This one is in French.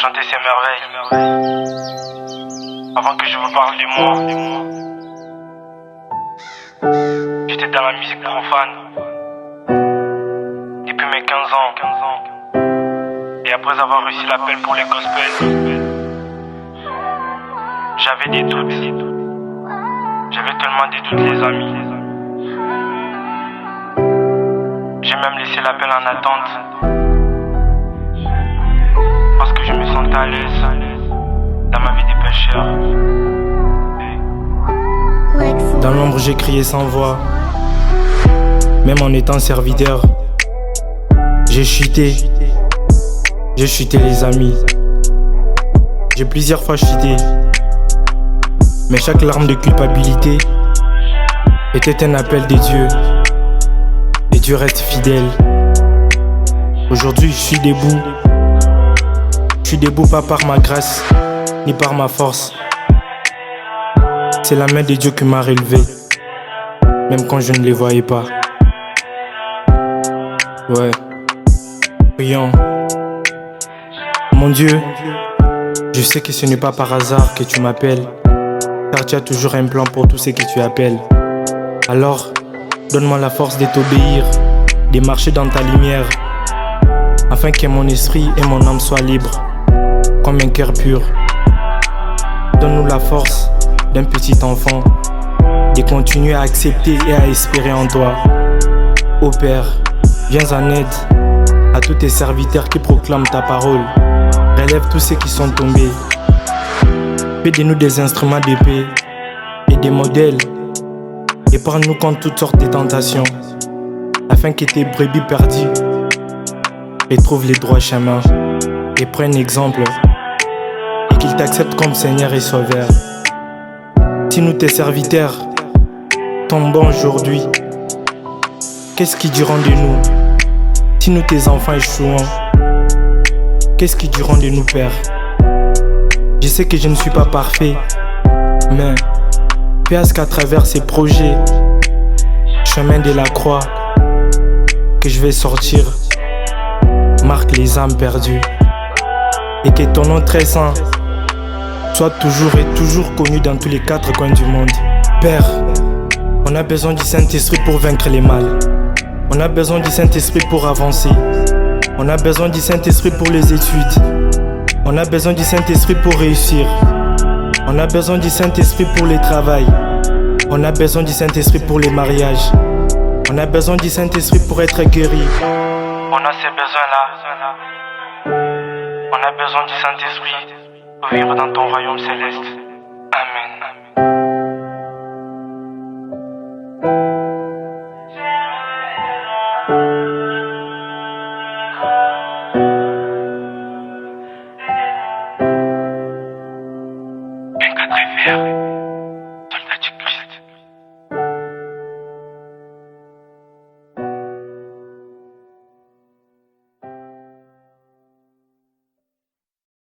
chanter ces merveilles. Avant que je vous parle de moi, j'étais dans la musique profane depuis mes 15 ans. Et après avoir reçu l'appel pour les gospels, j'avais des doutes. J'avais tellement des doutes, les amis. J'ai même laissé l'appel en attente parce que je me sentais à l'aise dans ma vie de pécheur. Dans l'ombre j'ai crié sans voix, même en étant serviteur. J'ai chuté les amis. J'ai plusieurs fois chuté, mais chaque larme de culpabilité était un appel des dieux. Et Dieu reste fidèle. Aujourd'hui je suis debout. Je suis debout pas par ma grâce, ni par ma force. C'est la main de Dieu qui m'a relevé, même quand je ne les voyais pas. Ouais, prions. Mon Dieu, je sais que ce n'est pas par hasard que tu m'appelles, car tu as toujours un plan pour tout ce que tu appelles. Alors, donne-moi la force de t'obéir, de marcher dans ta lumière, afin que mon esprit et mon âme soient libres, comme un cœur pur. Donne-nous la force d'un petit enfant, de continuer à accepter et à espérer en toi. Ô Père, viens en aide à tous tes serviteurs qui proclament ta parole. Relève tous ceux qui sont tombés. Fais de nous des instruments de paix et des modèles. Épargne-nous contre toutes sortes de tentations, afin que tes brebis perdues retrouvent les droits chemins et prennent exemple, et qu'ils t'acceptent comme Seigneur et Sauveur. Si nous tes serviteurs tombons aujourd'hui, qu'est-ce qu'ils diront de nous? Si nous tes enfants échouons, qu'est-ce qu'ils diront de nous, Père? Je sais que je ne suis pas parfait, mais fais à ce qu'à travers ces projets, chemin de la croix, que je vais sortir, marque les âmes perdues, et que ton nom très saint soit toujours et toujours connu dans tous les quatre coins du monde. Père, on a besoin du Saint-Esprit pour vaincre les mal. On a besoin du Saint-Esprit pour avancer. On a besoin du Saint-Esprit pour les études. On a besoin du Saint-Esprit pour réussir. On a besoin du Saint-Esprit pour les travails. On a besoin du Saint-Esprit pour les mariages. On a besoin du Saint-Esprit pour être guéri. On a ces besoins-là. On a besoin du Saint-Esprit pour vivre dans ton royaume céleste.